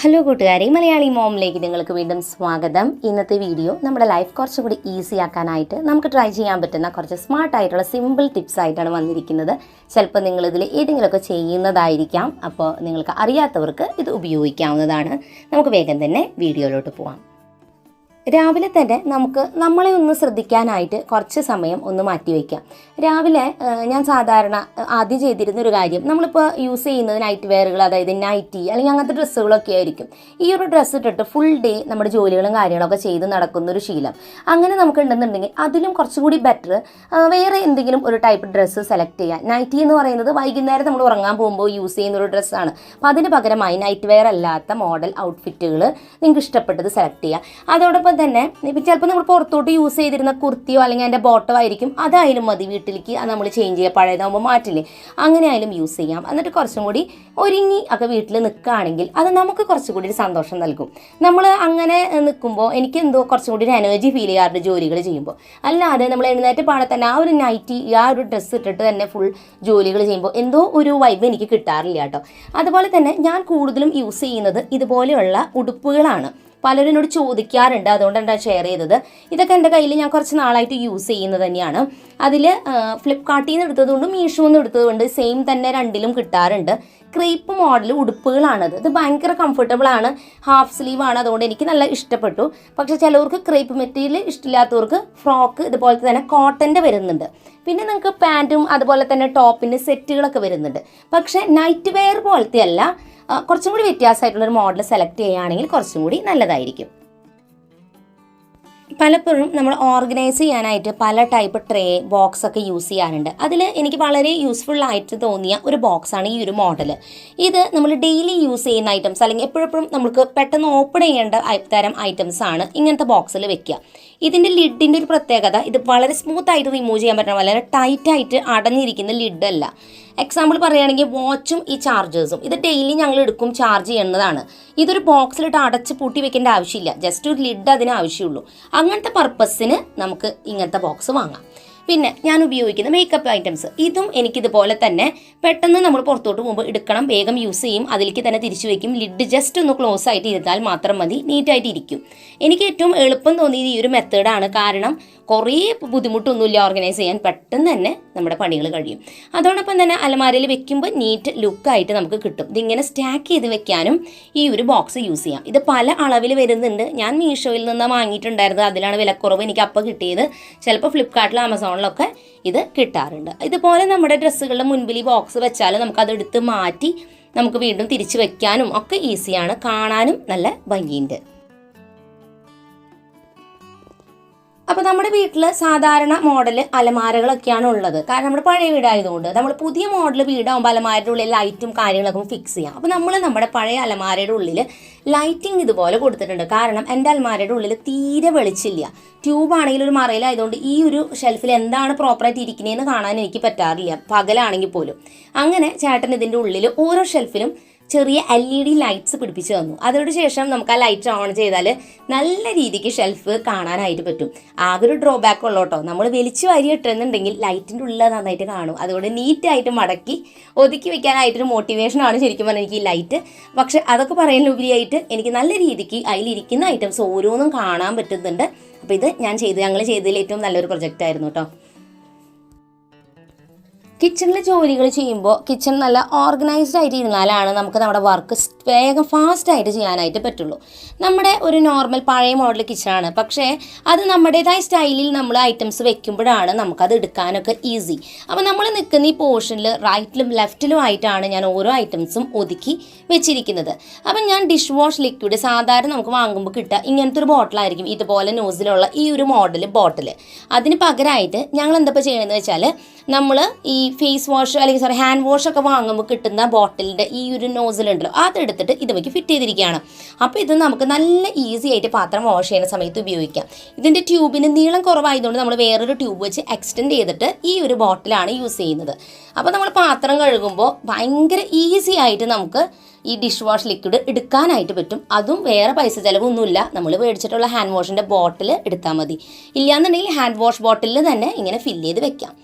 Hello കൂട്ടുകാരെ, മലയാളി മോമിലേക്ക് നിങ്ങൾക്ക് വീണ്ടും സ്വാഗതം. ഇന്നത്തെ വീഡിയോ നമ്മുടെ ലൈഫ് കുറച്ചുകൂടി ഈസി ആക്കാനായിട്ട് നമുക്ക് ട്രൈ ചെയ്യാൻ പറ്റുന്ന കുറച്ച് സ്മാർട്ടായിട്ടുള്ള സിമ്പിൾ ടിപ്സ് ആയിട്ടാണ് വന്നിരിക്കുന്നത്. ചിലപ്പോൾ നിങ്ങളിതിൽ ഏതെങ്കിലുമൊക്കെ ചെയ്യുന്നതായിരിക്കാം. അപ്പോൾ നിങ്ങൾക്ക് അറിയാത്തവർക്ക് ഇത് ഉപയോഗിക്കാവുന്നതാണ്. നമുക്ക് വേഗം തന്നെ വീഡിയോയിലോട്ട് പോവാം. രാവിലെ തന്നെ നമ്മളെ ഒന്ന് ശ്രദ്ധിക്കാനായിട്ട് കുറച്ച് സമയം ഒന്ന് മാറ്റി വയ്ക്കാം. രാവിലെ ഞാൻ സാധാരണ ആദ്യം ചെയ്തിരുന്നൊരു കാര്യം, നമ്മളിപ്പോൾ യൂസ് ചെയ്യുന്നത് നൈറ്റ് വെയറുകൾ, അതായത് നൈറ്റി അല്ലെങ്കിൽ അങ്ങനത്തെ ഡ്രസ്സുകളൊക്കെ ആയിരിക്കും. ഈ ഒരു ഡ്രസ്സ് ഇട്ടിട്ട് ഫുൾ ഡേ നമ്മുടെ ജോലികളും കാര്യങ്ങളൊക്കെ ചെയ്ത് നടക്കുന്നൊരു ശീലം അങ്ങനെ നമുക്കുണ്ടെന്നുണ്ടെങ്കിൽ അതിലും കുറച്ചുകൂടി ബെറ്റർ വേറെ എന്തെങ്കിലും ഒരു ടൈപ്പ് ഡ്രസ്സ് സെലക്ട് ചെയ്യാം. നൈറ്റി എന്ന് പറയുന്നത് വൈകുന്നേരം നമ്മൾ ഉറങ്ങാൻ പോകുമ്പോൾ യൂസ് ചെയ്യുന്നൊരു ഡ്രസ്സാണ്. അപ്പോൾ അതിന് പകരമായി നൈറ്റ് വെയർ അല്ലാത്ത മോഡൽ ഔട്ട്ഫിറ്റുകൾ നിങ്ങൾക്ക് ഇഷ്ടപ്പെട്ടത് സെലക്ട് ചെയ്യുക. അതോടൊപ്പം തന്നെ ഇപ്പം ചിലപ്പോൾ നമ്മൾ പുറത്തോട്ട് യൂസ് ചെയ്തിരുന്ന കുർത്തിയോ അല്ലെങ്കിൽ അതിൻ്റെ ബോട്ടോ ആയിരിക്കും, അതായാലും മതി വീട്ടിലേക്ക് നമ്മൾ ചേഞ്ച് ചെയ്യുക, പഴയതാകുമ്പോൾ മാറ്റില്ലേ, അങ്ങനെ ആയാലും യൂസ് ചെയ്യാം. എന്നിട്ട് കുറച്ചും കൂടി ഒരുങ്ങി ഒക്കെ വീട്ടിൽ നിൽക്കുകയാണെങ്കിൽ അത് നമുക്ക് കുറച്ചും കൂടി ഒരു സന്തോഷം നൽകും. നമ്മൾ അങ്ങനെ നിൽക്കുമ്പോൾ എനിക്ക് എന്തോ കുറച്ചും കൂടി ഒരു എനർജി ഫീൽ ചെയ്യാറുണ്ട് ജോലികൾ ചെയ്യുമ്പോൾ. അല്ലാതെ നമ്മൾ എഴുന്നേറ്റ് പാടെ തന്നെ ആ ഒരു നൈറ്റി ആ ഒരു ഡ്രസ്സ് ഇട്ടിട്ട് തന്നെ ഫുൾ ജോലികൾ ചെയ്യുമ്പോൾ എന്തോ ഒരു വൈബ് എനിക്ക് കിട്ടാറില്ല കേട്ടോ. അതുപോലെ തന്നെ ഞാൻ കൂടുതലും യൂസ് ചെയ്യുന്നത് ഇതുപോലെയുള്ള ഉടുപ്പുകളാണ്. പലരും എന്നോട് ചോദിക്കാറുണ്ട്, അതുകൊണ്ടാണ് ഷെയർ ചെയ്തത്. ഇതൊക്കെ എൻ്റെ കയ്യിൽ ഞാൻ കുറച്ച് നാളായിട്ട് യൂസ് ചെയ്യുന്നത് തന്നെയാണ്. അതിൽ ഫ്ലിപ്കാർട്ടിൽ നിന്ന് എടുത്തതുകൊണ്ട് മീഷോയിൽ നിന്ന് എടുത്തതുകൊണ്ട് സെയിം തന്നെ രണ്ടിലും കിട്ടാറുണ്ട്. ക്രേപ്പ് മോഡൽ ഉടുപ്പുകളാണത്. ഇത് ഭയങ്കര കംഫർട്ടബിൾ ആണ്, ഹാഫ് സ്ലീവ് ആണ്, അതുകൊണ്ട് എനിക്ക് നല്ല ഇഷ്ടപ്പെട്ടു. പക്ഷേ ചിലവർക്ക് ക്രേപ്പ് മെറ്റീരിയൽ ഇഷ്ടമില്ലാത്തവർക്ക് ഫ്രോക്ക് ഇതുപോലത്തെ തന്നെ കോട്ടൻ്റെ വരുന്നുണ്ട്. പിന്നെ നിങ്ങൾക്ക് പാൻറ്റും അതുപോലെ തന്നെ ടോപ്പിൻ്റെ സെറ്റുകളൊക്കെ വരുന്നുണ്ട്. പക്ഷേ നൈറ്റ് വെയർ പോലത്തെ അല്ല, കുറച്ചും കൂടി വ്യത്യാസമായിട്ടുള്ളൊരു മോഡൽ സെലക്ട് ചെയ്യുകയാണെങ്കിൽ കുറച്ചും കൂടി നല്ലതായിരിക്കും. പലപ്പോഴും നമ്മൾ ഓർഗനൈസ് ചെയ്യാനായിട്ട് പല ടൈപ്പ് ട്രേ ബോക്സ് ഒക്കെ യൂസ് ചെയ്യാറുണ്ട്. അതിൽ എനിക്ക് വളരെ യൂസ്ഫുൾ ആയിട്ട് തോന്നിയ ഒരു ബോക്സാണ് ഈ ഒരു മോഡൽ. ഇത് നമ്മൾ ഡെയിലി യൂസ് ചെയ്യുന്ന ഐറ്റംസ് അല്ലെങ്കിൽ എപ്പോഴെപ്പോഴും നമുക്ക് പെട്ടെന്ന് ഓപ്പൺ ചെയ്യേണ്ട തരം ഐറ്റംസ് ആണ് ഇങ്ങനത്തെ ബോക്സിൽ വെക്കുക. ഇതിൻ്റെ ലിഡിൻ്റെ ഒരു പ്രത്യേകത, ഇത് വളരെ സ്മൂത്ത് ആയിട്ട് റിമൂവ് ചെയ്യാൻ പറ്റണം, വളരെ ടൈറ്റായിട്ട് അടഞ്ഞിരിക്കുന്ന ലിഡല്ല. എക്സാമ്പിൾ പറയുകയാണെങ്കിൽ വാച്ചും ഈ ചാർജേഴ്സും ഇത് ഡെയിലി ഞങ്ങൾ എടുക്കും, ചാർജ് ചെയ്യുന്നതാണ്. ഇതൊരു ബോക്സിലിട്ട് അടച്ച് പൂട്ടി വെക്കേണ്ട ആവശ്യമില്ല, ജസ്റ്റ് ഒരു ലിഡ് അതിന് ആവശ്യമുള്ളൂ. അങ്ങനത്തെ പർപ്പസിന് നമുക്ക് ഇങ്ങനത്തെ ബോക്സ് വാങ്ങാം. പിന്നെ ഞാൻ ഉപയോഗിക്കുന്ന മേക്കപ്പ് ഐറ്റംസ്, ഇതും എനിക്കിതുപോലെ തന്നെ പെട്ടെന്ന് നമ്മൾ പുറത്തോട്ട് പോകുമ്പോൾ എടുക്കണം, വേഗം യൂസ് ചെയ്യും, അതിലേക്ക് തന്നെ തിരിച്ചു വയ്ക്കും. ലിഡ് ജസ്റ്റ് ഒന്ന് ക്ലോസ് ആയിട്ട് ഇരുന്നാൽ മാത്രം മതി, നീറ്റായിട്ട് ഇരിക്കും. എനിക്ക് ഏറ്റവും എളുപ്പം തോന്നിയത് ഈ ഒരു മെത്തേഡാണ്. കാരണം കുറേ ബുദ്ധിമുട്ടൊന്നുമില്ല ഓർഗനൈസ് ചെയ്യാൻ, പെട്ടെന്ന് തന്നെ നമ്മുടെ പണികൾ കഴിയും. അതോടൊപ്പം തന്നെ അലമാരയിൽ വെക്കുമ്പോൾ നീറ്റ് ലുക്കായിട്ട് നമുക്ക് കിട്ടും. ഇതിങ്ങനെ സ്റ്റാക്ക് ചെയ്ത് വെക്കാനും ഈ ഒരു ബോക്സ് യൂസ് ചെയ്യാം. ഇത് പല അളവിൽ വരുന്നുണ്ട്. ഞാൻ മീഷോയിൽ നിന്ന് വാങ്ങിയിട്ടുണ്ടായിരുന്നത്, അതിലാണ് വിലക്കുറവ് എനിക്ക് അപ്പോൾ കിട്ടിയത്. ചിലപ്പോൾ ഫ്ലിപ്കാർട്ടിൽ ആമസോണിലൊക്കെ ഇത് കിട്ടാറുണ്ട്. ഇതുപോലെ നമ്മുടെ ഡ്രസ്സുകളുടെ മുൻപിൽ ഈ ബോക്സ് വെച്ചാൽ നമുക്കതെടുത്ത് മാറ്റി നമുക്ക് വീണ്ടും തിരിച്ച് വെക്കാനും ഒക്കെ ഈസിയാണ്, കാണാനും നല്ല ഭംഗിയുണ്ട്. അപ്പോൾ നമ്മുടെ വീട്ടിൽ സാധാരണ മോഡൽ അലമാരകളൊക്കെയാണ് ഉള്ളത്. കാരണം നമ്മുടെ പഴയ വീടായതുകൊണ്ട് നമ്മൾ പുതിയ മോഡൽ വീടാകുമ്പോൾ അലമാരയുടെ ഉള്ളിൽ ലൈറ്റും കാര്യങ്ങളൊക്കെ ഫിക്സ് ചെയ്യാം. അപ്പോൾ നമ്മൾ നമ്മുടെ പഴയ അലമാരയുടെ ഉള്ളിൽ ലൈറ്റിംഗ് ഇതുപോലെ കൊടുത്തിട്ടുണ്ട്. കാരണം എൻ്റെ അലമാരയുടെ ഉള്ളിൽ തീരെ വെളിച്ചില്ല, ട്യൂബാണെങ്കിൽ ഒരു മറയിലായതുകൊണ്ട് ഈ ഒരു ഷെൽഫിൽ എന്താണ് പ്രോപ്പറായിട്ട് ഇരിക്കുന്നതെന്ന് കാണാൻ എനിക്ക് പറ്റാറില്ല, പകലാണെങ്കിൽ പോലും. അങ്ങനെ ചേട്ടൻ ഇതിൻ്റെ ഉള്ളിൽ ഓരോ ഷെൽഫിലും ചെറിയ LED ലൈറ്റ്സ് പിടിപ്പിച്ച് തന്നു. അതോട് ശേഷം നമുക്ക് ആ ലൈറ്റ് ഓൺ ചെയ്താൽ നല്ല രീതിക്ക് ഷെൽഫ് കാണാനായിട്ട് പറ്റും. ആകെ ഒരു ഡ്രോബാക്ക് ഉള്ളൂ കേട്ടോ, നമ്മൾ വലിച്ചു വാരി ഇട്ടുന്നുണ്ടെങ്കിൽ ലൈറ്റിൻ്റെ ഉള്ളിൽ നന്നായിട്ട് കാണും. അതുകൊണ്ട് നീറ്റായിട്ട് മടക്കി ഒതുക്കി വെക്കാനായിട്ടൊരു മോട്ടിവേഷനാണ് ശരിക്കും പറഞ്ഞാൽ എനിക്ക് ഈ ലൈറ്റ്. പക്ഷേ അതൊക്കെ പറയുന്നതിലുപരിയായിട്ട് എനിക്ക് നല്ല രീതിക്ക് അതിലിരിക്കുന്ന ഐറ്റംസ് ഓരോന്നും കാണാൻ പറ്റുന്നുണ്ട്. അപ്പോൾ ഇത് ഞങ്ങൾ ചെയ്തതിൽ ഏറ്റവും നല്ലൊരു പ്രൊജക്റ്റായിരുന്നു കേട്ടോ. കിച്ചണിൽ ജോലികൾ ചെയ്യുമ്പോൾ കിച്ചൺ നല്ല ഓർഗനൈസ്ഡ് ആയിട്ട് ഇരുന്നാലാണ് നമുക്ക് നമ്മുടെ വർക്ക് വേഗം ഫാസ്റ്റായിട്ട് ചെയ്യാനായിട്ട് പറ്റുള്ളൂ. നമ്മുടെ ഒരു നോർമൽ പഴയ മോഡൽ കിച്ചണാണ്, പക്ഷേ അത് നമ്മുടേതായ സ്റ്റൈലിൽ നമ്മൾ ഐറ്റംസ് വെക്കുമ്പോഴാണ് നമുക്കത് എടുക്കാനൊക്കെ ഈസി. അപ്പോൾ നമ്മൾ നിൽക്കുന്ന ഈ പോർഷനിൽ റൈറ്റിലും ലെഫ്റ്റിലും ആയിട്ടാണ് ഞാൻ ഓരോ ഐറ്റംസും ഒതുക്കി വെച്ചിരിക്കുന്നത്. അപ്പം ഞാൻ ഡിഷ് വാഷ് ലിക്വിഡ് സാധാരണ നമുക്ക് വാങ്ങുമ്പോൾ കിട്ടുക ഇങ്ങനത്തെ ഒരു ബോട്ടിലായിരിക്കും, ഇതുപോലെ നോസിലുള്ള ഈ ഒരു ബോട്ടിൽ. അതിന് പകരമായിട്ട് ഞങ്ങൾ എന്താ ചെയ്യണമെന്ന് വെച്ചാൽ, നമ്മൾ ഈ ഫേസ് വാഷ് അല്ലെങ്കിൽ ഹാൻഡ് വാഷ് ഒക്കെ വാങ്ങുമ്പോൾ കിട്ടുന്ന ബോട്ടിലിൻ്റെ ഈ ഒരു നോസിലുണ്ടല്ലോ, അതെടുത്തിട്ട് ഇതുമേക്ക് ഫിറ്റ് ചെയ്തിരിക്കുകയാണ്. അപ്പോൾ ഇത് നമുക്ക് നല്ല ഈസി ആയിട്ട് പാത്രം വാഷ് ചെയ്യുന്ന സമയത്ത് ഉപയോഗിക്കാം. ഇതിൻ്റെ ട്യൂബിന് നീളം കുറവായതുകൊണ്ട് നമ്മൾ വേറൊരു ട്യൂബ് വെച്ച് എക്സ്റ്റെൻഡ് ചെയ്തിട്ട് ഈ ഒരു ബോട്ടിലാണ് യൂസ് ചെയ്യുന്നത്. അപ്പോൾ നമ്മൾ പാത്രം കഴുകുമ്പോൾ ഭയങ്കര ഈസി ആയിട്ട് നമുക്ക് ഈ ഡിഷ് വാഷ് ലിക്വിഡ് എടുക്കാനായിട്ട് പറ്റും. അതും വേറെ പൈസ ചിലവൊന്നുമില്ല, നമ്മൾ മേടിച്ചിട്ടുള്ള ഹാൻഡ് വാഷിൻ്റെ ബോട്ടിൽ എടുത്താൽ മതി. ഇല്ലയെന്നുണ്ടെങ്കിൽ ഹാൻഡ് വാഷ് ബോട്ടിലിൽ തന്നെ ഇങ്ങനെ ഫില്ല് ചെയ്ത് വെക്കാം.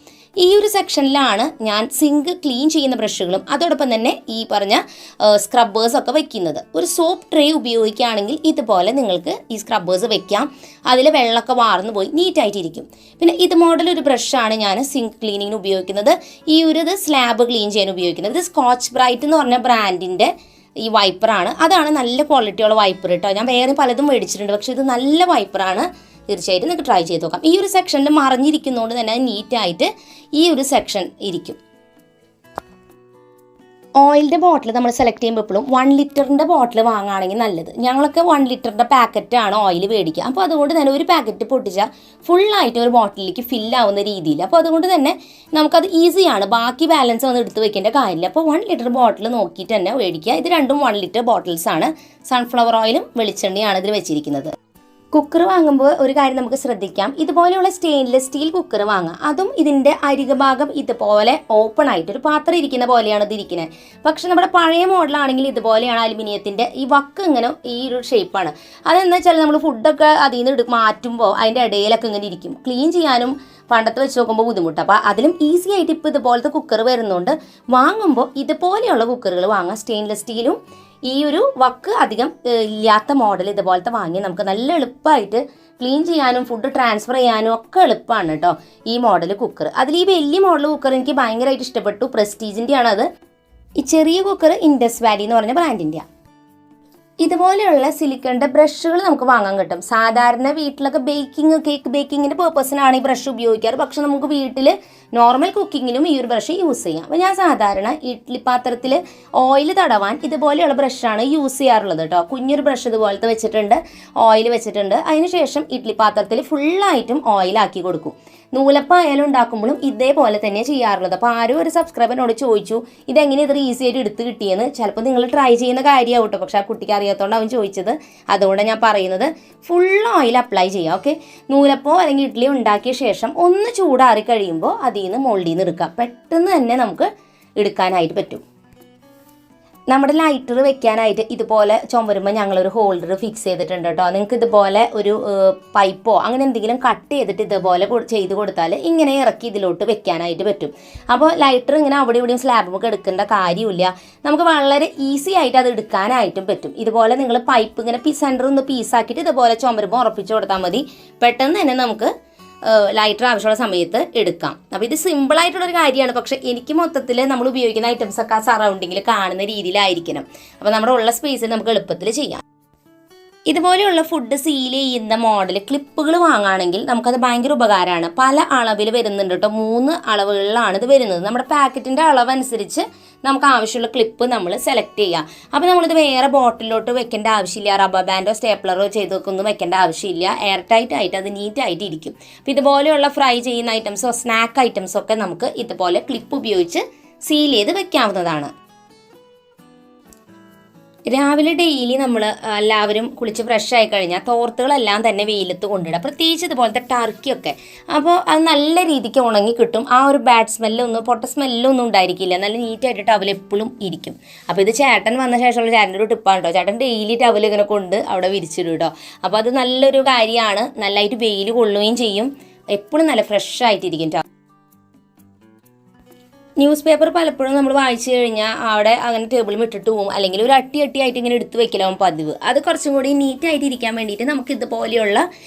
ഈ ഒരു സെക്ഷനിലാണ് ഞാൻ സിങ്ക് ക്ലീൻ ചെയ്യുന്ന ബ്രഷുകളും അതോടൊപ്പം തന്നെ ഈ പറഞ്ഞ സ്ക്രബ്ബേഴ്സൊക്കെ വെക്കുന്നത്. ഒരു സോപ്പ് ട്രേ ഉപയോഗിക്കുകയാണെങ്കിൽ ഇതുപോലെ നിങ്ങൾക്ക് ഈ സ്ക്രബ്ബേഴ്സ് വെക്കാം. അതിൽ വെള്ളമൊക്കെ വാർന്നു പോയി നീറ്റായിട്ടിരിക്കും. പിന്നെ ഇത് മോഡൽ ഒരു ബ്രഷാണ് ഞാൻ സിങ്ക് ക്ലീനിങ്ങിന് ഉപയോഗിക്കുന്നത്. ഈ ഒരു ഇത് സ്ലാബ് ക്ലീൻ ചെയ്യാൻ ഉപയോഗിക്കുന്നത്. ഇത് സ്കോച്ച് ബ്രൈറ്റ് എന്ന് പറഞ്ഞ ബ്രാൻഡിൻ്റെ ഈ വൈപ്പറാണ്. അതാണ് നല്ല ക്വാളിറ്റിയുള്ള വൈപ്പർ കേട്ടോ. ഞാൻ വേറെ പലതും മേടിച്ചിട്ടുണ്ട്, പക്ഷേ ഇത് നല്ല വൈപ്പറാണ്. തീർച്ചയായിട്ടും നിങ്ങൾക്ക് ട്രൈ ചെയ്ത് നോക്കാം. ഈ ഒരു സെക്ഷനിൽ മറിഞ്ഞിരിക്കുന്നതുകൊണ്ട് തന്നെ നീറ്റായിട്ട് ഈ ഒരു സെക്ഷൻ ഇരിക്കും. ഓയിലിൻ്റെ ബോട്ടിൽ നമ്മൾ സെലക്ട് ചെയ്യുമ്പോൾ എപ്പോഴും 1 ലിറ്ററിൻ്റെ ബോട്ടിൽ വാങ്ങുകയാണെങ്കിൽ നല്ലത്. ഞങ്ങളൊക്കെ 1 ലിറ്ററിൻ്റെ പാക്കറ്റാണ് ഓയിൽ മേടിക്കുക. അപ്പോൾ അതുകൊണ്ട് തന്നെ ഒരു പാക്കറ്റ് പൊട്ടിച്ചാൽ ഫുള്ളായിട്ട് ഒരു ബോട്ടിലേക്ക് ഫില്ലാവുന്ന രീതിയിൽ. അപ്പോൾ അതുകൊണ്ട് തന്നെ നമുക്കത് ഈസിയാണ്. ബാക്കി ബാലൻസ് വന്ന് എടുത്ത് വെക്കേണ്ട കാര്യമില്ല. അപ്പോൾ 1 ലിറ്റർ ബോട്ടിൽ നോക്കിയിട്ട് തന്നെ മേടിക്കുക. ഇത് രണ്ടും 1 ലിറ്റർ ബോട്ടിൽസാണ്. സൺഫ്ലവർ ഓയിലും വെളിച്ചെണ്ണയാണ് ഇതിൽ വെച്ചിരിക്കുന്നത്. കുക്കർ വാങ്ങുമ്പോൾ ഒരു കാര്യം നമുക്ക് ശ്രദ്ധിക്കാം. ഇതുപോലെയുള്ള സ്റ്റെയിൻലെസ് സ്റ്റീൽ കുക്കർ വാങ്ങാം. അതും ഇതിൻ്റെ അരികഭാഗം ഇതുപോലെ ഓപ്പൺ ആയിട്ട് ഒരു പാത്രം ഇരിക്കുന്ന പോലെയാണ് ഇതിരിക്കുന്നത്. പക്ഷെ നമ്മുടെ പഴയ മോഡലാണെങ്കിൽ ഇതുപോലെയാണ് അലുമിനിയത്തിൻ്റെ ഈ വക്ക് ഇങ്ങനെ ഈ ഒരു ഷേപ്പാണ്. അതെന്താ വെച്ചാൽ നമ്മൾ ഫുഡൊക്കെ അതിൽ നിന്ന് മാറ്റുമ്പോൾ അതിൻ്റെ ഇടയിലൊക്കെ ഇങ്ങനെ ഇരിക്കും. ക്ലീൻ ചെയ്യാനും പണ്ടത്തെ വെച്ച് നോക്കുമ്പോൾ ബുദ്ധിമുട്ട്. അപ്പോൾ അതിലും ഈസി ആയിട്ട് ഇപ്പോൾ ഇതുപോലത്തെ കുക്കർ വരുന്നുണ്ട്. വാങ്ങുമ്പോൾ ഇതുപോലെയുള്ള കുക്കറുകൾ വാങ്ങാം. സ്റ്റെയിൻലെസ് സ്റ്റീലും ഈ ഒരു വക്ക് അധികം ഇല്ലാത്ത മോഡൽ ഇതുപോലത്തെ വാങ്ങി നമുക്ക് നല്ല എളുപ്പമായിട്ട് ക്ലീൻ ചെയ്യാനും ഫുഡ് ട്രാൻസ്ഫർ ചെയ്യാനും ഒക്കെ എളുപ്പമാണ് കേട്ടോ ഈ മോഡൽ കുക്കർ. അതിൽ ഈ വലിയ മോഡൽ കുക്കർ എനിക്ക് ഭയങ്കരമായിട്ട് ഇഷ്ടപ്പെട്ടു. പ്രസ്റ്റീജിൻ്റെ ആണ് അത്. ഈ ചെറിയ കുക്കർ ഇൻഡസ് വാലി എന്ന് പറഞ്ഞ ബ്രാൻഡിൻ്റെയാണ്. ഇതുപോലെയുള്ള സിലിക്കണിൻ്റെ ബ്രഷുകൾ നമുക്ക് വാങ്ങാൻ കിട്ടും. സാധാരണ വീട്ടിലൊക്കെ കേക്ക് ബേക്കിങ്ങിൻ്റെ പേർപ്പസിനാണ് ഈ ബ്രഷ് ഉപയോഗിക്കാറ്. പക്ഷെ നമുക്ക് വീട്ടിൽ നോർമൽ കുക്കിങ്ങിലും ഈ ഒരു ബ്രഷ് യൂസ് ചെയ്യാം. അപ്പോൾ ഞാൻ സാധാരണ ഇഡ്ഡലി പാത്രത്തിൽ ഓയിൽ തടവാൻ ഇതുപോലെയുള്ള ബ്രഷാണ് യൂസ് ചെയ്യാറുള്ളത് കേട്ടോ. കുഞ്ഞൊരു ബ്രഷ് ഇതുപോലത്തെ വെച്ചിട്ടുണ്ട്, ഓയിൽ വെച്ചിട്ടുണ്ട്. അതിനുശേഷം ഇഡ്ഡലി പാത്രത്തിൽ ഫുള്ളായിട്ടും ഓയിലാക്കി കൊടുക്കും. നൂലപ്പായാലും ഉണ്ടാക്കുമ്പോഴും ഇതേപോലെ തന്നെ ചെയ്യാറുള്ളത്. അപ്പോൾ ആരും ഒരു സബ്സ്ക്രൈബറിനോട് ചോദിച്ചു ഇതെങ്ങനെ ഇത്ര ഈസി ആയിട്ട് എടുത്ത് കിട്ടിയെന്ന്. ചിലപ്പോൾ നിങ്ങൾ ട്രൈ ചെയ്യുന്ന കാര്യമാവും കേട്ടോ. പക്ഷേ ആ കുട്ടിക്ക് അറിയാത്തതുകൊണ്ട് അവൻ ചോദിച്ചത്. അതുകൊണ്ട് ഞാൻ പറയുന്നത് ഫുൾ ഓയിൽ അപ്ലൈ ചെയ്യാം. ഓക്കെ, നൂലപ്പോ അല്ലെങ്കിൽ ഇഡ്ഡലി ഉണ്ടാക്കിയ ശേഷം ഒന്ന് ചൂടാറി കഴിയുമ്പോൾ അതിൽ നിന്ന് മോൾഡിൽ നിന്ന് എടുക്കാം. പെട്ടെന്ന് തന്നെ നമുക്ക് എടുക്കാനായിട്ട് പറ്റും. നമ്മുടെ ലൈറ്റർ വെക്കാനായിട്ട് ഇതുപോലെ ചുമരുമ്പോൾ ഞങ്ങളൊരു ഹോൾഡർ ഫിക്സ് ചെയ്തിട്ടുണ്ട് കേട്ടോ. നിങ്ങൾക്ക് ഇതുപോലെ ഒരു പൈപ്പോ അങ്ങനെ എന്തെങ്കിലും കട്ട് ചെയ്തിട്ട് ഇതുപോലെ ചെയ്ത് കൊടുത്താൽ ഇങ്ങനെ ഇറക്കി ഇതിലോട്ട് വെക്കാനായിട്ട് പറ്റും. അപ്പോൾ ലൈറ്റർ ഇങ്ങനെ അവിടെ ഇവിടെയും സ്ലാബുമൊക്കെ എടുക്കേണ്ട കാര്യമില്ല. നമുക്ക് വളരെ ഈസി ആയിട്ട് അത് എടുക്കാനായിട്ടും പറ്റും. ഇതുപോലെ നിങ്ങൾ പൈപ്പ് ഇങ്ങനെ സെൻറ്റർ ഒന്ന് പീസാക്കിയിട്ട് ഇതുപോലെ ചുമരുമ്പോൾ ഉറപ്പിച്ച് കൊടുത്താൽ മതി. പെട്ടെന്ന് തന്നെ നമുക്ക് ലൈറ്റർ ആവശ്യമുള്ള സമയത്ത് എടുക്കാം. അപ്പോൾ ഇത് സിമ്പിളായിട്ടുള്ളൊരു കാര്യമാണ്. പക്ഷേ എനിക്ക് മൊത്തത്തിൽ നമ്മൾ ഉപയോഗിക്കുന്ന ഐറ്റംസൊക്കെ ആ സറൗണ്ടിങ്ങിൽ കാണുന്ന രീതിയിലായിരിക്കണം. അപ്പോൾ നമ്മുടെ ഉള്ള സ്പേസിൽ നമുക്ക് എളുപ്പത്തിൽ ചെയ്യാം. ഇതുപോലെയുള്ള ഫുഡ് സീൽ ചെയ്യുന്ന മോഡൽ ക്ലിപ്പുകൾ വാങ്ങുകയാണെങ്കിൽ നമുക്കത് ഭയങ്കര ഉപകാരമാണ്. പല അളവിൽ വരുന്നുണ്ട് കേട്ടോ. 3 അളവുകളിലാണ് ഇത് വരുന്നത്. നമ്മുടെ പാക്കറ്റിൻ്റെ അളവനുസരിച്ച് നമുക്ക് ആവശ്യമുള്ള ക്ലിപ്പ് നമ്മൾ സെലക്ട് ചെയ്യാം. അപ്പോൾ നമ്മളിത് വേറെ ബോട്ടിലോട്ട് വെക്കേണ്ട ആവശ്യമില്ല. റബ്ബർ ബാൻഡോ സ്റ്റേപ്ലറോ ചെയ്തൊന്നും വെക്കേണ്ട ആവശ്യമില്ല. എയർ ടൈറ്റ് ആയിട്ട് അത് നീറ്റായിട്ട് ഇരിക്കും. അപ്പോൾ ഇതുപോലെയുള്ള ഫ്രൈ ചെയ്യുന്ന ഐറ്റംസോ സ്നാക്ക് ഐറ്റംസോ ഒക്കെ നമുക്ക് ഇതുപോലെ ക്ലിപ്പ് ഉപയോഗിച്ച് സീൽ ചെയ്ത് വെക്കാവുന്നതാണ്. രാവിലെ ഡെയിലി നമ്മൾ എല്ലാവരും കുളിച്ച് ഫ്രഷ് ആയി കഴിഞ്ഞാൽ തോർത്തുകളെല്ലാം തന്നെ വെയിലത്ത് കൊണ്ടിടുക. പ്രത്യേകിച്ച് ഇതുപോലത്തെ ടർക്കിയൊക്കെ. അപ്പോൾ അത് നല്ല രീതിക്ക് ഉണങ്ങി കിട്ടും. ആ ഒരു ബാഡ് സ്മെല്ലൊന്നും പൊട്ട സ്മെല്ലൊന്നും ഉണ്ടായിരിക്കില്ല. നല്ല നീറ്റായിട്ട് ടവൽ എപ്പോഴും ഇരിക്കും. അപ്പോൾ ഇത് ചേട്ടൻ വന്ന ശേഷമുള്ള ചേട്ടൻ്റെ ഒരു ടിപ്പാണ് കേട്ടോ. ചേട്ടൻ ഡെയിലി ടവൽ ഇങ്ങനെ കൊണ്ട് അവിടെ വിരിച്ചിടും കേട്ടോ. അപ്പോൾ അത് നല്ലൊരു കാര്യമാണ്. നല്ലതായിട്ട് വെയിൽ കൊള്ളുകയും ചെയ്യും. എപ്പോഴും നല്ല ഫ്രഷ് ആയിട്ടിരിക്കും കേട്ടോ. ന്യൂസ് പേപ്പർ പലപ്പോഴും നമ്മൾ വായിച്ചു കഴിഞ്ഞാൽ അവിടെ അങ്ങനെ ടേബിളിൽ ഇട്ടിട്ട് പോകും. അല്ലെങ്കിൽ ഒരു അട്ടിയായിട്ട് ഇങ്ങനെ എടുത്ത് വെക്കലാവും പതിവ്. അത് കുറച്ചും കൂടി നീറ്റായിട്ട് ഇരിക്കാൻ വേണ്ടിയിട്ട് നമുക്ക് ഇതുപോലെയുള്ള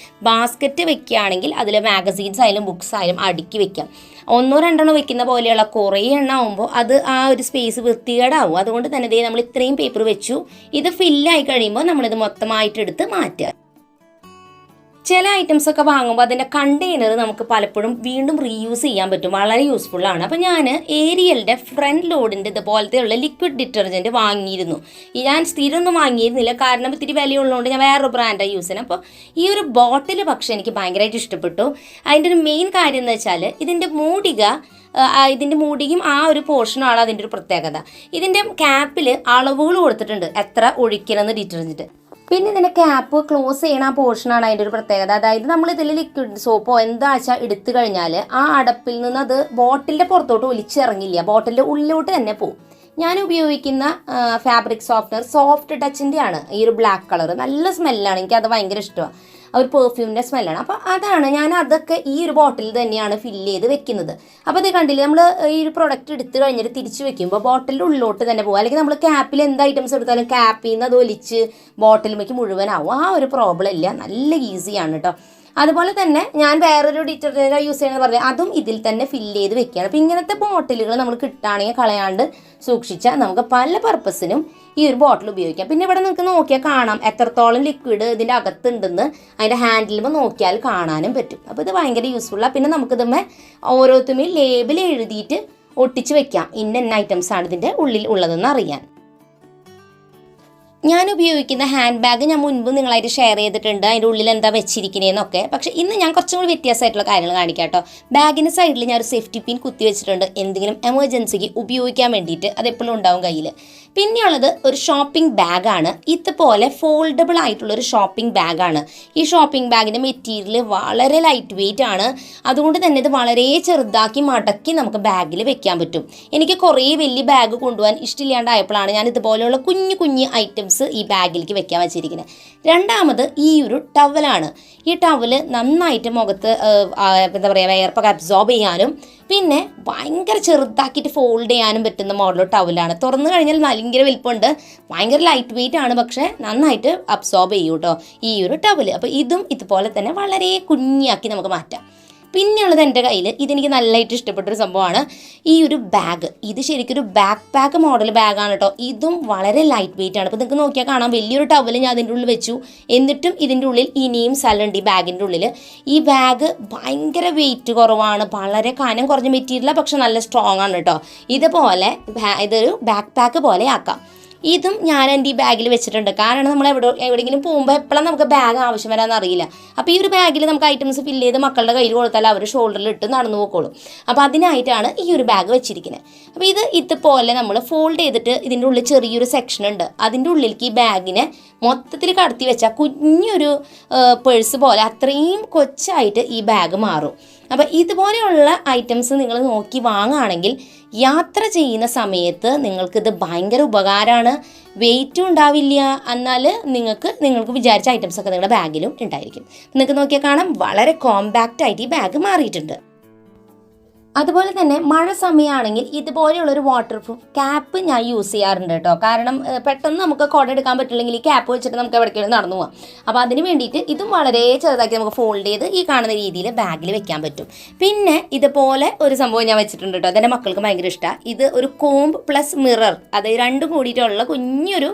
ബാസ്ക്കറ്റ് വെക്കുകയാണെങ്കിൽ അതിൽ മാഗസീൻസ് ആയാലും ബുക്സ് ആയാലും അടുക്കി വെക്കാം. 1-2 വെക്കുന്ന പോലെയുള്ള കുറേ എണ്ണം ആകുമ്പോൾ അത് ആ ഒരു സ്പേസ് വൃത്തികേടാവും. അതുകൊണ്ട് തന്നെ നമ്മൾ ഇത്രയും പേപ്പർ വെച്ചു. ഇത് ഫില്ലായി കഴിയുമ്പോൾ നമ്മളിത് മൊത്തമായിട്ട് എടുത്ത് മാറ്റുക. ചില ഐറ്റംസൊക്കെ വാങ്ങുമ്പോൾ അതിൻ്റെ കണ്ടെയ്നർ നമുക്ക് പലപ്പോഴും വീണ്ടും റീയൂസ് ചെയ്യാൻ പറ്റും. വളരെ യൂസ്ഫുള്ളാണ്. അപ്പോൾ ഞാൻ ഏരിയലിൻ്റെ ഫ്രണ്ട് ലോഡിൻ്റെ ഇതുപോലത്തെയുള്ള ലിക്വിഡ് ഡിറ്റർജൻറ്റ് വാങ്ങിയിരുന്നു. ഞാൻ സ്ഥിരമൊന്നും വാങ്ങിയിരുന്നില്ല. കാരണം ഇത്തിരി വിലയുള്ളതുകൊണ്ട് ഞാൻ വേറൊരു ബ്രാൻഡാണ് യൂസ് ചെയ്യുന്നത്. അപ്പോൾ ഈ ഒരു ബോട്ടിൽ പക്ഷേ എനിക്ക് ഭയങ്കരമായിട്ട് ഇഷ്ടപ്പെട്ടു. അതിൻ്റെ ഒരു മെയിൻ കാര്യം എന്ന് വെച്ചാൽ ഇതിൻ്റെ മൂടിയും ആ ഒരു പോർഷനാണ് അതിൻ്റെ ഒരു പ്രത്യേകത. ഇതിൻ്റെ ക്യാപ്പിൽ അളവുകൾ കൊടുത്തിട്ടുണ്ട് എത്ര ഒഴിക്കണമെന്ന് ഡിറ്റർജൻറ്റ്. പിന്നെ ഇതിൻ്റെ ക്യാപ്പ് ക്ലോസ് ചെയ്യണ ആ പോർഷനാണ് അതിൻ്റെ ഒരു പ്രത്യേകത. അതായത് നമ്മൾ ഇതിൽ ലിക്വിഡ് സോപ്പോ എന്താ വെച്ചാൽ എടുത്തു കഴിഞ്ഞാൽ ആ അടപ്പിൽ നിന്ന് അത് ബോട്ടിലിൻ്റെ പുറത്തോട്ട് ഒലിച്ചിറങ്ങില്ല. ബോട്ടിലിൻ്റെ ഉള്ളിലോട്ട് തന്നെ പോകും. ഞാൻ ഉപയോഗിക്കുന്ന ഫാബ്രിക് സോഫ്റ്റ്നർ സോഫ്റ്റ് ടച്ചിൻ്റെ ആണ്. ഈ ഒരു ബ്ലാക്ക് കളർ നല്ല സ്മെല്ലാണ്. എനിക്കത് ഭയങ്കര ഇഷ്ടമാണ്. ഒരു പെർഫ്യൂമിൻ്റെ സ്മെല്ലാണ്. അപ്പോൾ ഞാൻ അതൊക്കെ ഈ ഒരു ബോട്ടിൽ തന്നെയാണ് ഫില്ല് ചെയ്ത് വെക്കുന്നത്. അപ്പോൾ ഇത് കണ്ടില്ലേ, നമ്മൾ ഈ ഒരു പ്രൊഡക്റ്റ് എടുത്ത് കഴിഞ്ഞിട്ട് തിരിച്ച് വെക്കുമ്പോൾ ബോട്ടിലിൻ്റെ ഉള്ളിലോട്ട് തന്നെ പോകും. അല്ലെങ്കിൽ നമ്മൾ ക്യാപ്പിൽ എന്ത് ഐറ്റംസ് എടുത്താലും ക്യാപ്പിൽ നിന്ന് അത് ഒലിച്ച് ബോട്ടിലുമേക്ക് മുഴുവനാവും. ആ ഒരു പ്രോബ്ലം ഇല്ല, നല്ല ഈസിയാണ് കേട്ടോ. അതുപോലെ തന്നെ ഞാൻ വേറൊരു ഡിറ്റർജൻറ്റ് യൂസ് ചെയ്യണമെന്ന് പറഞ്ഞാൽ അതും ഇതിൽ തന്നെ ഫില്ല് ചെയ്ത് വെക്കുകയാണ്. അപ്പോൾ ഇങ്ങനത്തെ ബോട്ടിലുകൾ നമ്മൾ കിട്ടുകയാണെങ്കിൽ കളയാണ്ട് സൂക്ഷിച്ചാൽ നമുക്ക് പല പർപ്പസിനും ഈ ഒരു ബോട്ടിൽ ഉപയോഗിക്കാം. പിന്നെ ഇവിടെ നിങ്ങൾക്ക് നോക്കിയാൽ കാണാം എത്രത്തോളം ലിക്വിഡ് ഇതിൻ്റെ അകത്തുണ്ടെന്ന്. അതിൻ്റെ ഹാൻഡിലുമ്പോൾ നോക്കിയാൽ കാണാനും പറ്റും. അപ്പോൾ ഇത് ഭയങ്കര യൂസ്ഫുള്ളാണ്. പിന്നെ നമുക്കിതുമ്മേ ഓരോരുത്തരും ലേബിൾ എഴുതിയിട്ട് ഒട്ടിച്ച് വെക്കാം, ഇന്ന ഐറ്റംസാണ് ഇതിൻ്റെ ഉള്ളിൽ ഉള്ളതെന്ന് അറിയാൻ. ഞാൻ ഉപയോഗിക്കുന്ന ഹാൻഡ് ബാഗ് ഞാൻ മുൻപ് നിങ്ങളായിട്ട് ഷെയർ ചെയ്തിട്ടുണ്ട്, അതിൻ്റെ ഉള്ളിൽ എന്താ വെച്ചിരിക്കുന്നതെന്നൊക്കെ. പക്ഷേ ഇന്ന് ഞാൻ കുറച്ചും കൂടി വ്യത്യാസമായിട്ടുള്ള കാര്യങ്ങൾ കാണിക്കാം കേട്ടോ. ബാഗിൻ്റെ സൈഡിൽ ഞാൻ ഒരു സേഫ്റ്റി പിൻ കുത്തി വെച്ചിട്ടുണ്ട്, എന്തെങ്കിലും എമർജൻസിക്ക് ഉപയോഗിക്കാൻ വേണ്ടിയിട്ട്, അതെപ്പോഴും ഉണ്ടാവും കയ്യിൽ. പിന്നെയുള്ളത് ഒരു ഷോപ്പിംഗ് ബാഗാണ്. ഇതുപോലെ ഫോൾഡബിൾ ആയിട്ടുള്ളൊരു ഷോപ്പിംഗ് ബാഗാണ്. ഈ ഷോപ്പിംഗ് ബാഗിൻ്റെ മെറ്റീരിയൽ വളരെ ലൈറ്റ് വെയിറ്റ് ആണ്. അതുകൊണ്ട് തന്നെ ഇത് വളരെ ചെറുതാക്കി മടക്കി നമുക്ക് ബാഗിൽ വെക്കാൻ പറ്റും. എനിക്ക് കുറേ വലിയ ബാഗ് കൊണ്ടുപോകാൻ ഇഷ്ടമില്ലാണ്ടായപ്പോഴാണ് ഞാൻ ഇതുപോലെയുള്ള കുഞ്ഞു കുഞ്ഞു ഐറ്റംസ് ഈ ബാഗിലേക്ക് വെക്കാൻ വെച്ചിരിക്കുന്നത്. രണ്ടാമത് ഈ ഒരു ടവലാണ്. ഈ ടവല് നന്നായിട്ട് മുഖത്ത് എന്താ പറയുക വിയർപ്പൊക്കെ അബ്സോർബ് ചെയ്യാനും പിന്നെ ഭയങ്കര ചെറുതാക്കിയിട്ട് ഫോൾഡ് ചെയ്യാനും പറ്റുന്ന മോഡൽ ടവലാണ്. തുറന്നു കഴിഞ്ഞാൽ ഭയങ്കര വലിപ്പമുണ്ട്, ഭയങ്കര ലൈറ്റ് വെയിറ്റ് ആണ്, പക്ഷേ നന്നായിട്ട് അബ്സോർബ് ചെയ്യും കേട്ടോ ഈ ഒരു ടവല്. അപ്പോൾ ഇതും ഇതുപോലെ തന്നെ വളരെ കുഞ്ഞാക്കി നമുക്ക് മാറ്റാം. പിന്നെയുള്ളത് എൻ്റെ കയ്യിൽ ഇതെനിക്ക് നല്ലതായിട്ട് ഇഷ്ടപ്പെട്ടൊരു സംഭവമാണ് ഈ ഒരു ബാഗ്. ഇത് ശരിക്കും ഒരു ബാക്ക് പാക്ക് മോഡൽ ബാഗാണ് കേട്ടോ. ഇതും വളരെ ലൈറ്റ് വെയിറ്റ് ആണ്. അപ്പോൾ നിങ്ങൾക്ക് നോക്കിയാൽ കാണാം വലിയൊരു ടവൽ ഞാൻ അതിൻ്റെ ഉള്ളിൽ വെച്ചു. എന്നിട്ടും ഇതിൻ്റെ ഉള്ളിൽ ഇനിയും സ്ഥലമുണ്ട് ഈ ബാഗിൻ്റെ ഉള്ളിൽ. ഈ ബാഗ് ഭയങ്കര വെയിറ്റ് കുറവാണ്, വളരെ കനം കുറഞ്ഞ മെറ്റീരിയലാണ്, പക്ഷെ നല്ല സ്ട്രോങ് ആണ് കേട്ടോ. ഇതുപോലെ ഇതൊരു ബാക്ക് പാക്ക് പോലെ ആക്കാം. ഇതും ഞാൻ എൻ്റെ ഈ ബാഗിൽ വെച്ചിട്ടുണ്ട്. കാരണം നമ്മൾ എവിടെയെങ്കിലും പോകുമ്പോൾ എപ്പോഴും നമുക്ക് ബാഗ് ആവശ്യം വരാമെന്ന് അറിയില്ല. അപ്പോൾ ഈ ഒരു ബാഗിൽ നമുക്ക് ഐറ്റംസ് ഫില്ല് ചെയ്ത് മക്കളുടെ കയ്യിൽ കൊടുത്താൽ അവർ ഷോൾഡറിൽ ഇട്ട് നടന്നു പോയിക്കോളും. അപ്പോൾ അതിനായിട്ടാണ് ഈ ഒരു ബാഗ് വെച്ചിരിക്കുന്നത്. അപ്പോൾ ഇതുപോലെ നമ്മൾ ഫോൾഡ് ചെയ്തിട്ട് ഇതിൻ്റെ ഉള്ളിൽ ചെറിയൊരു സെക്ഷൻ ഉണ്ട്. അതിൻ്റെ ഉള്ളിലേക്ക് ഈ ബാഗിനെ മൊത്തത്തിൽ കടത്തി വെച്ചാൽ കുഞ്ഞൊരു പേഴ്സ് പോലെ അത്രയും കൊച്ചായിട്ട് ഈ ബാഗ് മാറും. അപ്പോൾ ഇതുപോലെയുള്ള ഐറ്റംസ് നിങ്ങൾ നോക്കി വാങ്ങുകയാണെങ്കിൽ യാത്ര ചെയ്യുന്ന സമയത്ത് നിങ്ങൾക്കിത് ഭയങ്കര ഉപകാരമാണ്. വെയിറ്റും ഉണ്ടാവില്ല, എന്നാൽ നിങ്ങൾക്ക് വിചാരിച്ച ഐറ്റംസൊക്കെ നിങ്ങളുടെ ബാഗിലും ഉണ്ടായിരിക്കും. നിങ്ങൾക്ക് നോക്കിയാൽ കാണാം വളരെ കോമ്പാക്റ്റ് ആയിട്ട് ഈ ബാഗ് മാറിയിട്ടുണ്ട്. അതുപോലെ തന്നെ മഴ സമയമാണെങ്കിൽ ഇതുപോലെയുള്ളൊരു വാട്ടർ പ്രൂഫ് ക്യാപ്പ് ഞാൻ യൂസ് ചെയ്യാറുണ്ട് കേട്ടോ. കാരണം പെട്ടെന്ന് നമുക്ക് കുട എടുക്കാൻ പറ്റില്ലെങ്കിൽ ഈ ക്യാപ്പ് വെച്ചിട്ട് നമുക്ക് എവിടേക്കെങ്കിലും നടന്നു പോകാം. അപ്പോൾ അതിന് വേണ്ടിയിട്ട് ഇതും വളരെ ചെറുതാക്കി നമുക്ക് ഫോൾഡ് ചെയ്ത് ഈ കാണുന്ന രീതിയിൽ ബാഗിൽ വെക്കാൻ പറ്റും. പിന്നെ ഇതുപോലെ ഒരു സംഭവം ഞാൻ വെച്ചിട്ടുണ്ട് കേട്ടോ, അതെൻ്റെ മക്കൾക്ക് ഭയങ്കര ഇഷ്ടമാണ്. ഇത് ഒരു കോംബ് പ്ലസ് മിറർ, അത് രണ്ടും കൂടിയിട്ടുള്ള കുഞ്ഞൊരു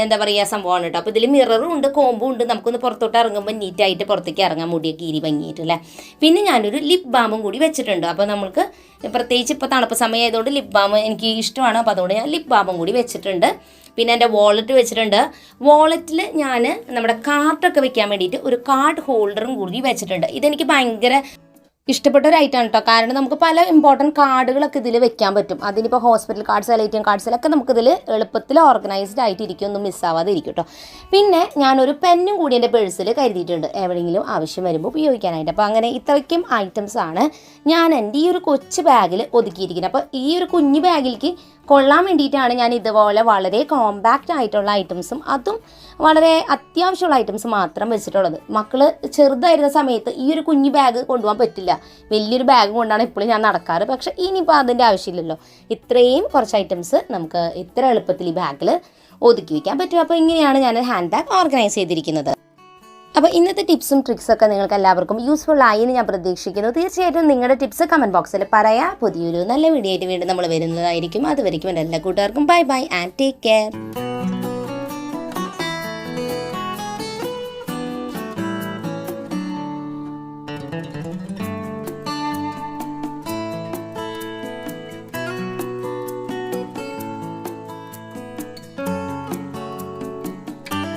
എന്താ പറയുക സംഭവമാണ് കേട്ടോ. അപ്പോൾ ഇതിൽ മിററും ഉണ്ട് കോമ്പും ഉണ്ട്. നമുക്കൊന്ന് പുറത്തോട്ട് ഇറങ്ങുമ്പോൾ നീറ്റായിട്ട് പുറത്തേക്ക് ഇറങ്ങാൻ മുടിയൊക്കെ ഇരി ഭംഗിയിട്ടല്ലേ. പിന്നെ ഞാനൊരു ലിപ് ബാമും കൂടി വെച്ചിട്ടുണ്ട്. അപ്പോൾ നമുക്ക് പ്രത്യേകിച്ച് ഇപ്പോൾ തണുപ്പ് സമയമായതുകൊണ്ട് ലിപ് ബാം എനിക്ക് ഇഷ്ടമാണ്. അപ്പോൾ അതുകൊണ്ട് ഞാൻ ലിപ് ബാമും കൂടി വെച്ചിട്ടുണ്ട്. പിന്നെ എൻ്റെ വാളറ്റ് വെച്ചിട്ടുണ്ട്. വാളറ്റിൽ ഞാൻ നമ്മുടെ കാർഡൊക്കെ വെക്കാൻ വേണ്ടിയിട്ട് ഒരു കാർഡ് ഹോൾഡറും കൂടി വെച്ചിട്ടുണ്ട്. ഇതെനിക്ക് ഭയങ്കര ഇഷ്ടപ്പെട്ട ഒരു ഐറ്റമാണ് കേട്ടോ. കാരണം നമുക്ക് പല ഇമ്പോർട്ടൻറ്റ് കാർഡുകളൊക്കെ ഇതിൽ വെക്കാൻ പറ്റും. അതിനിപ്പോൾ ഹോസ്പിറ്റൽ കാർഡ്സ്, ATM കാർഡ്സിലൊക്കെ നമുക്കിതിൽ എളുപ്പത്തിൽ ഓർഗനൈസ്ഡ് ആയിട്ട് ഇരിക്കും, ഒന്നും മിസ്സാവാതെ ഇരിക്കും കേട്ടോ. പിന്നെ ഞാനൊരു പെന്നും കൂടി എൻ്റെ പേഴ്സിൽ കരുതിയിട്ടുണ്ട്, എവിടെയെങ്കിലും ആവശ്യം വരുമ്പോൾ ഉപയോഗിക്കാനായിട്ട്. അപ്പോൾ അങ്ങനെ ഇത്രയ്ക്കും ഐറ്റംസാണ് ഞാൻ എൻ്റെ ഈ ഒരു കൊച്ചു ബാഗിൽ ഒതുക്കിയിരിക്കുന്നത്. അപ്പോൾ ഈ ഒരു കുഞ്ഞു ബാഗിലേക്ക് കൊള്ളാൻ വേണ്ടിയിട്ടാണ് ഞാൻ ഇതുപോലെ വളരെ കോമ്പാക്റ്റ് ആയിട്ടുള്ള ഐറ്റംസും അതും വളരെ അത്യാവശ്യമുള്ള ഐറ്റംസ് മാത്രം വെച്ചിട്ടുള്ളത്. മക്കൾ ചെറുതായിരുന്ന സമയത്ത് ഈ ഒരു കുഞ്ഞു ബാഗ് കൊണ്ടുപോകാൻ പറ്റില്ല, വലിയൊരു ബാഗ് കൊണ്ടാണ് ഇപ്പോഴും ഞാൻ നടക്കാറ്. പക്ഷേ ഇനിയിപ്പോൾ അതിൻ്റെ ആവശ്യമില്ലല്ലോ. ഇത്രയും കുറച്ച് ഐറ്റംസ് നമുക്ക് ഇത്ര എളുപ്പത്തിൽ ഈ ബാഗിൽ ഒതുക്കി വയ്ക്കാൻ പറ്റും. അപ്പോൾ ഇങ്ങനെയാണ് ഞാൻ ഹാൻഡ് ബാഗ് ഓർഗനൈസ് ചെയ്തിരിക്കുന്നത്. അപ്പോൾ ഇന്നത്തെ ടിപ്സും ട്രിക്സൊക്കെ നിങ്ങൾക്ക് എല്ലാവർക്കും യൂസ്ഫുൾ ആയി എന്ന് ഞാൻ പ്രതീക്ഷിക്കുന്നു. തീർച്ചയായിട്ടും നിങ്ങളുടെ ടിപ്സ് കമൻറ്റ് ബോക്സിൽ പറയാം. പുതിയൊരു നല്ല വീഡിയോ ആയിട്ട് വീണ്ടും നമ്മൾ വരുന്നതായിരിക്കും. അതുവരെയ്ക്കും എൻ്റെ എല്ലാ കൂട്ടുകാർക്കും bye bye and take care.